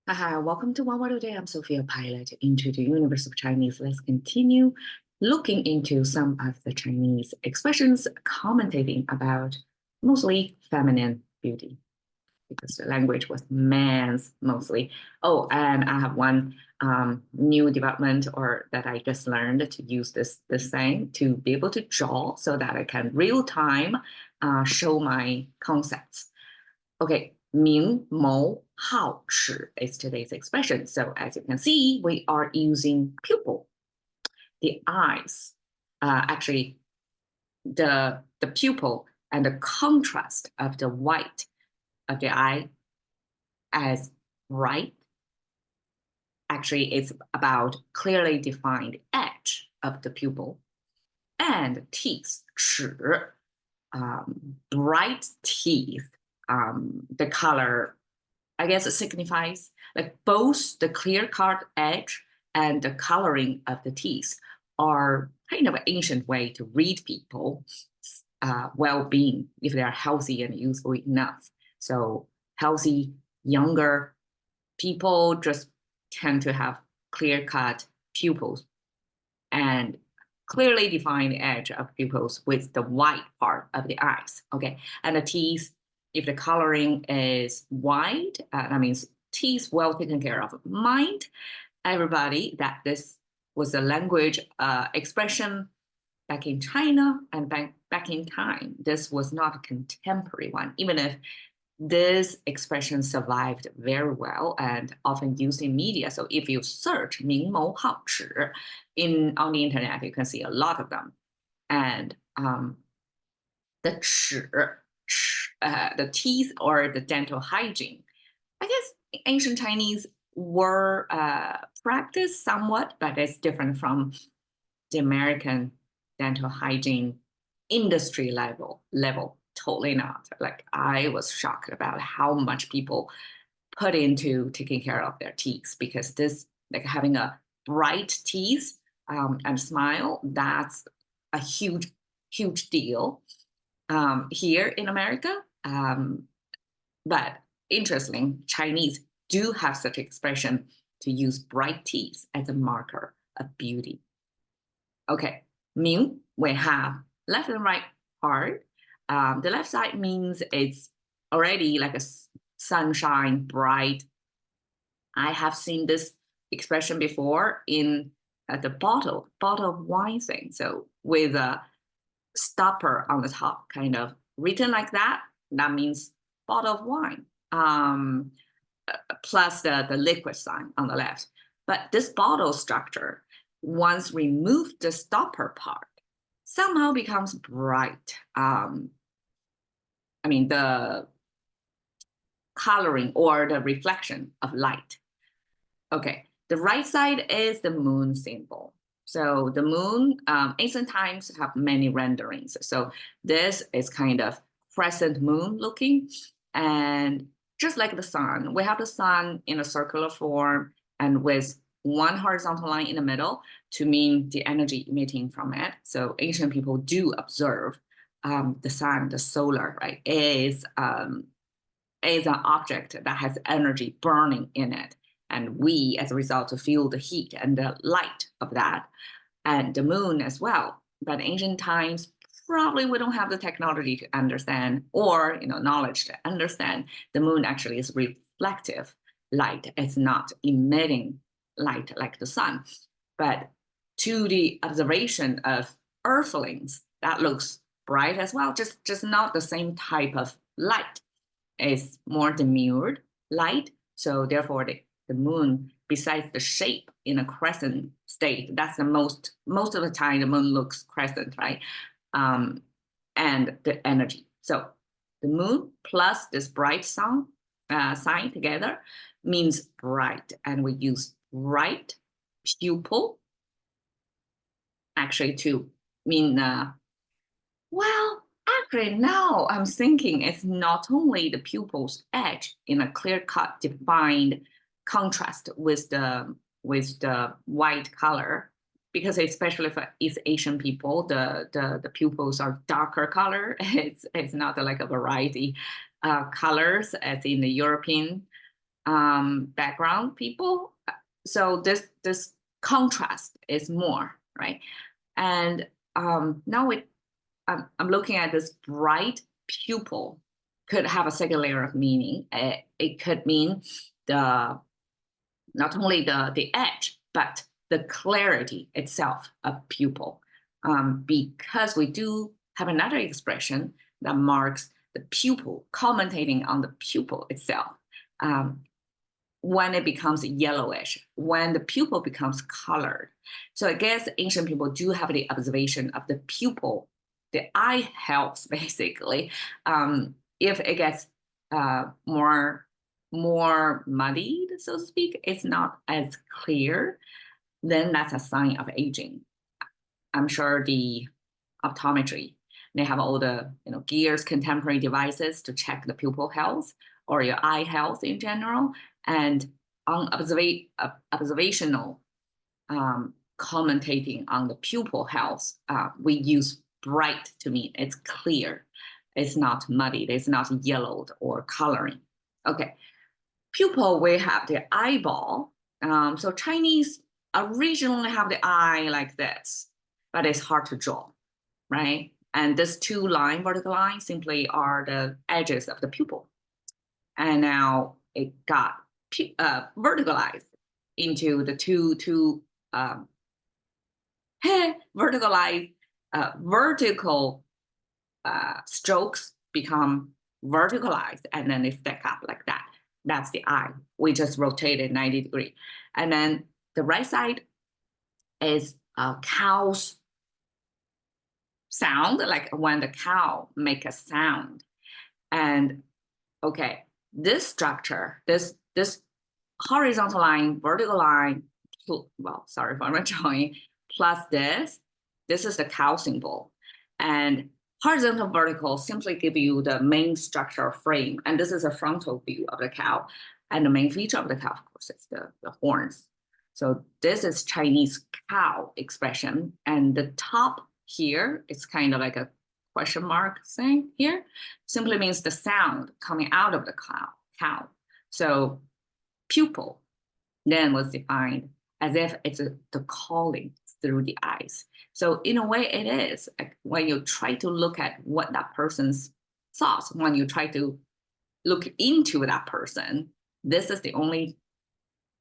Hi, welcome to One Word Today. I'm Sophia, pilot into the universe of Chinese. Let's continue looking into some of the Chinese expressions commentating about mostly feminine beauty because the language was man's mostly. Oh, and I have one new development or that I just learned to use this thing to be able to draw so that I can real time show my concepts. Okay, 明眸皓齿 is today's expression. So as you can see, we are using pupil, the eyes. Actually, the pupil and the contrast of the white of the eye as bright. Actually, it's about clearly defined edge of the pupil and teeth, 齿, bright teeth. The color, I guess, it signifies like both the clear cut edge and the coloring of the teeth are kind of an ancient way to read people well-being if they are healthy and useful enough. So healthy younger people just tend to have clear-cut pupils and clearly defined edge of pupils with the white part of the eyes. Okay, and the teeth, if the coloring is white, that means teeth well taken care of. Mind everybody that this was a language expression back in China and back in time. This was not a contemporary one, even if this expression survived very well and often used in media. So if you search 明眸皓齿 on the internet, you can see a lot of them. And the 齿, the teeth or the dental hygiene, I guess ancient Chinese were practiced somewhat, but it's different from the American dental hygiene industry level. Totally not. Like I was shocked about how much people put into taking care of their teeth because this, like having a bright teeth and smile, that's a huge deal here in America. But interesting, Chinese do have such expression to use bright teeth as a marker of beauty. Okay, 明 we have left and right part. The left side means it's already like a sunshine, bright. I have seen this expression before in the bottle of wine thing. So with a stopper on the top, kind of written like that, that means bottle of wine. Plus the liquid sign on the left. But this bottle structure, once removed the stopper part, somehow becomes bright. I mean, the coloring or the reflection of light. Okay, the right side is the moon symbol. So the moon, ancient times have many renderings. So this is kind of crescent moon looking. And just like the sun, we have the sun in a circular form and with one horizontal line in the middle to mean the energy emitting from it. So ancient people do observe the sun, the solar, right, is an object that has energy burning in it. And we, as a result, feel the heat and the light of that, and the moon as well. But ancient times, probably we don't have the technology to understand or knowledge to understand the moon actually is reflective light. It's not emitting light like the sun. But to the observation of earthlings, that looks bright as well, just not the same type of light. It's more demurred light. So therefore, the moon, besides the shape in a crescent state, that's the most of the time the moon looks crescent, right? And the energy. So the moon plus this bright sun sign together means bright, and we use bright pupil actually to mean well, actually, now I'm thinking it's not only the pupil's edge in a clear-cut, defined contrast with the white color, because especially for East Asian people, the pupils are darker color. It's not like a variety colors as in the European background people. So this contrast is more, right? And now I'm looking at this bright pupil could have a second layer of meaning. It could mean the not only the edge, but the clarity itself of pupil. Because we do have another expression that marks the pupil, commentating on the pupil itself. When it becomes yellowish, when the pupil becomes colored. So I guess ancient people do have the observation of the pupil, the eye health, basically. If it gets more muddied, so to speak, it's not as clear, then that's a sign of aging. I'm sure the optometry, they have all the gears, contemporary devices to check the pupil health or your eye health in general. And on observational commentating on the pupil health, we use bright to mean it's clear, it's not muddied, it's not yellowed or coloring. Okay, pupil, we have the eyeball. So Chinese originally have the eye like this, but it's hard to draw, right? And these two vertical lines simply are the edges of the pupil. And now it got verticalized into the two verticalized vertical strokes become verticalized, and then they stack up like that. That's the eye. We just rotated 90 degrees. And then the right side is a cow's sound, like when the cow make a sound. And okay, this structure, this horizontal line, vertical line, well, sorry for my drawing, plus this is the cow symbol. And horizontal, vertical simply give you the main structure frame. And this is a frontal view of the cow. And the main feature of the cow, of course, is the horns. So this is Chinese cow expression. And the top here, it's kind of like a question mark thing here, simply means the sound coming out of the cow. So pupil then was defined as if it's the calling through the eyes. So in a way it is, like when you try to look at what that person's thoughts, when you try to look into that person, this is the only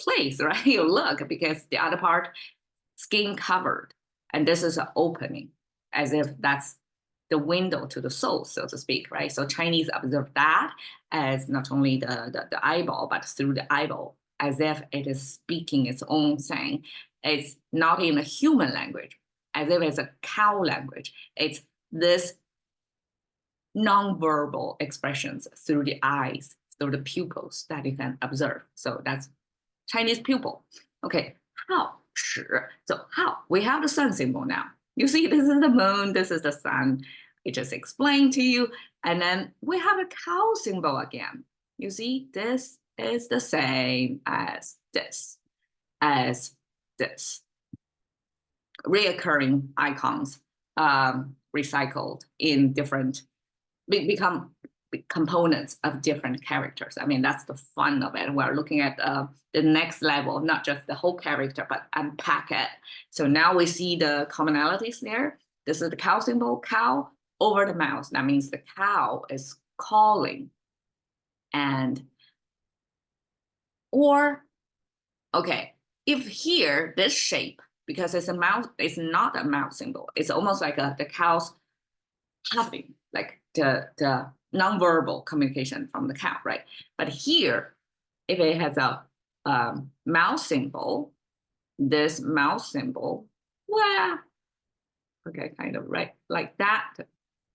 place, right? You look, because the other part, skin covered. And this is an opening, as if that's the window to the soul, so to speak, right? So Chinese observe that as not only the eyeball, but through the eyeball, as if it is speaking its own thing. It's not in a human language, as if it's a cow language. It's this nonverbal expressions through the eyes, through the pupils that you can observe. So that's Chinese pupil. Okay, 皓齿. So 皓, we have the sun symbol now. You see, this is the moon, this is the sun. I just explained to you. And then we have a cow symbol again. You see, this is the same as this, reoccurring icons, recycled in different, become components of different characters. I mean, that's the fun of it. We're looking at the next level, not just the whole character, but unpack it. So now we see the commonalities there. This is the cow symbol, cow over the mouth. That means the cow is calling. And, or, okay, if here, this shape, because it's a mouth, it's not a mouth symbol. It's almost like the cow's huffing, like the nonverbal communication from the cow, right? But here, if it has a mouth symbol, this mouth symbol, well, okay, kind of right, like that.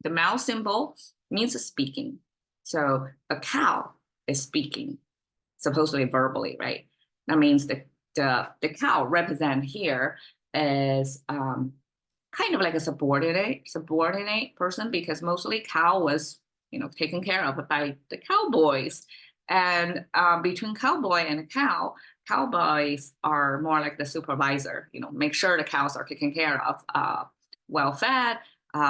The mouth symbol means speaking. So a cow is speaking, supposedly verbally, right? That means the cow represent here is kind of like a subordinate person, because mostly cow was taken care of by the cowboys. And between cowboy and cow, cowboys are more like the supervisor, make sure the cows are taken care of, well fed,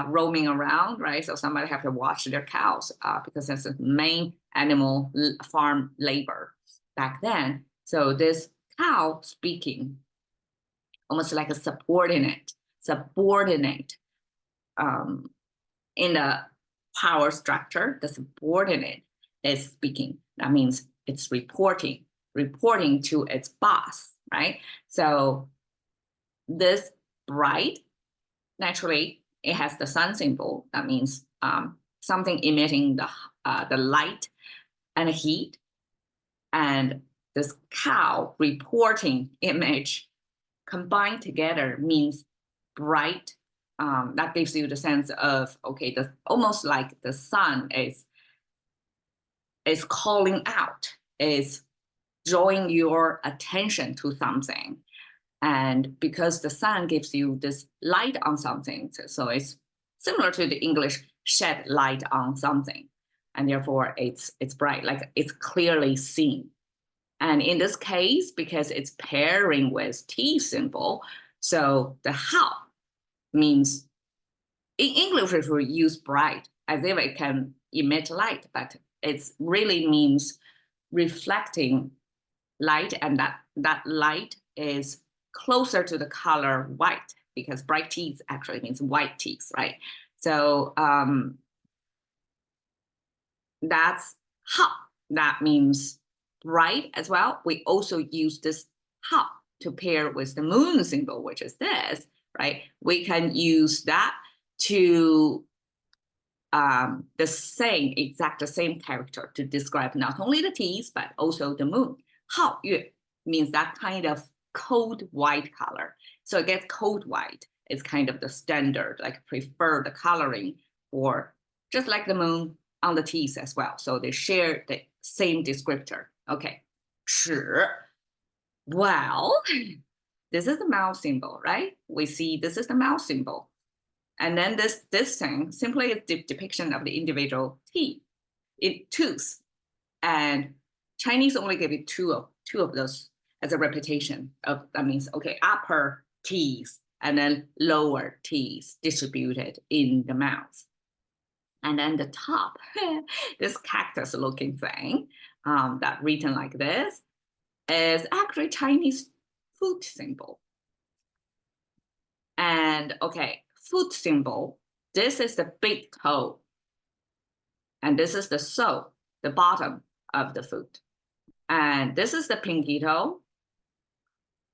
roaming around, right? So somebody have to watch their cows because it's the main animal farm labor. back then. So this cow speaking, almost like a subordinate in the power structure. The subordinate is speaking. That means it's reporting to its boss, right? So this bright, naturally, it has the sun symbol. That means something emitting the light and heat. And this cow reporting image combined together means bright. That gives you the sense of, okay, almost like the sun is calling out, is drawing your attention to something. And because the sun gives you this light on something, so it's similar to the English shed light on something. And therefore it's bright, like it's clearly seen. And in this case, because it's pairing with T symbol, so the how means, in English we use bright as if it can emit light, but it really means reflecting light, and that light is closer to the color white, because bright teeth actually means white teeth, right? So that's how. That means bright as well. We also use this how to pair with the moon symbol, which is this, right? We can use that to the same character to describe not only the teeth, but also the moon. Hao yue means that kind of cold white color. So it gets cold white. It's kind of the standard, like preferred coloring for just like the moon on the teeth as well. So they share the same descriptor. Okay. 齿. Well, this is the mouth symbol, right? We see this is the mouth symbol. And then this thing simply is the depiction of the individual tooth. And Chinese only give you two of those as a repetition of, that means, okay, upper teeth and then lower teeth distributed in the mouth. And then the top, this cactus looking thing that written like this is actually Chinese foot symbol. And okay, foot symbol, this is the big toe. And this is the sole, the bottom of the foot. And this is the pinky toe.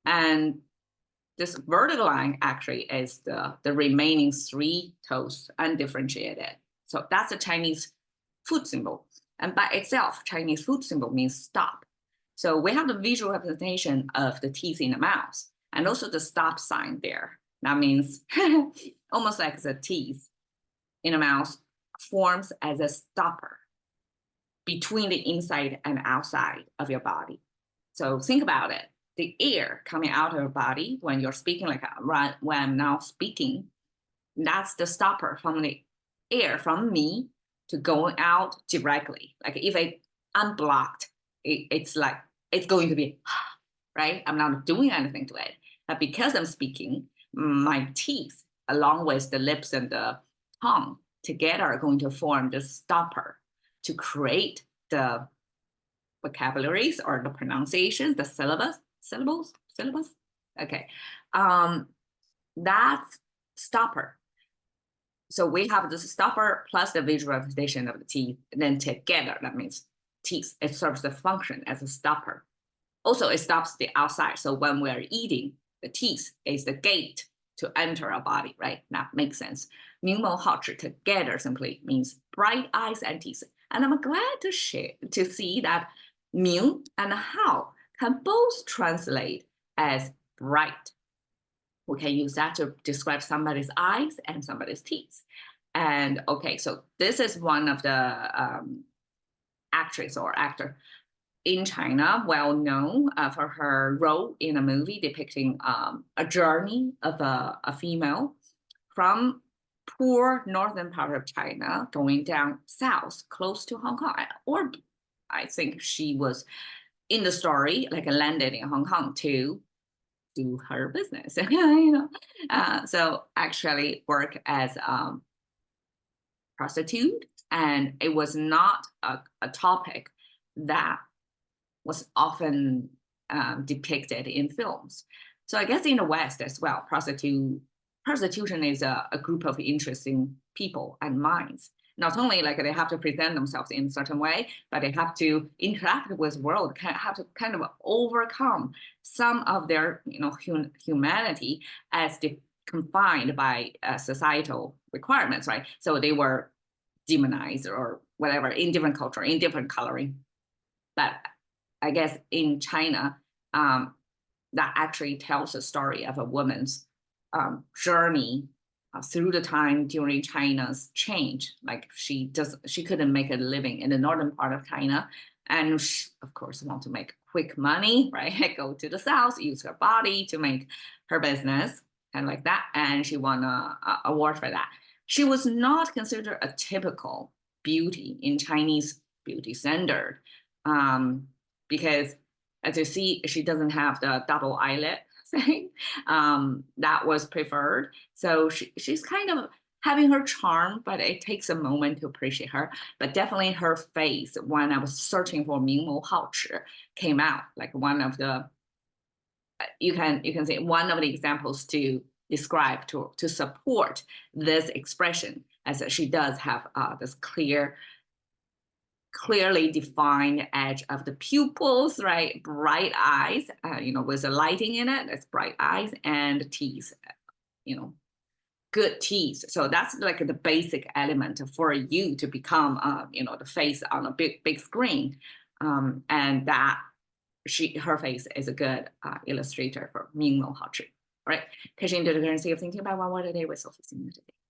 And this vertical line actually is the remaining 3 toes undifferentiated. So that's a Chinese foot symbol. And by itself, Chinese foot symbol means stop. So we have the visual representation of the teeth in the mouth and also the stop sign there. That means almost like the teeth in the mouth forms as a stopper between the inside and outside of your body. So think about it. The air coming out of your body when you're speaking, like when I'm now speaking, that's the stopper from the air from me to going out directly. Like if I unblocked, it's like, it's going to be, right? I'm not doing anything to it. But because I'm speaking, my teeth, along with the lips and the tongue together, are going to form the stopper to create the vocabularies or the pronunciations, the syllables. Okay, that's stopper. So we have the stopper plus the visual representation of the teeth, and then together, that means teeth. It serves the function as a stopper. Also, it stops the outside. So when we're eating, the teeth is the gate to enter our body, right? That makes sense. 明眸皓齿 together simply means bright eyes and teeth. And I'm glad to see that 明 and 皓 can both translate as bright. We can use that to describe somebody's eyes and somebody's teeth. And okay, so this is one of the actress or actor in China, well known for her role in a movie depicting a journey of a female from poor northern part of China going down south close to Hong Kong. Or I think she was in the story, like landed in Hong Kong to do her business, you know. So actually work as a prostitute, and it was not a topic that was often depicted in films. So I guess in the West as well, prostitution is a group of interesting people and minds. Not only like they have to present themselves in a certain way, but they have to interact with the world, have to kind of overcome some of their humanity as confined by societal requirements, right? So they were demonized or whatever in different culture, in different coloring. But I guess in China, that actually tells a story of a woman's journey through the time during China's change. Like she couldn't make a living in the northern part of China, and she, of course, want to make quick money, right? Go to the south, use her body to make her business, kind of like that, and she won a award for that. She was not considered a typical beauty in Chinese beauty standard, because as you see, she doesn't have the double eyelid thing. That was preferred. So she's kind of having her charm, but it takes a moment to appreciate her. But definitely her face, when I was searching for 明眸皓齿, came out like one of the, you can say one of the examples to describe, to support this expression, as she does have this clearly defined edge of the pupils, right? Bright eyes, with the lighting in it, it's bright eyes, and teeth, good teeth. So that's like the basic element for you to become, the face on a big screen. And that her face is a good illustrator for 明眸皓齿. All right, catching into the currency of thinking about what word today we're focusing on today.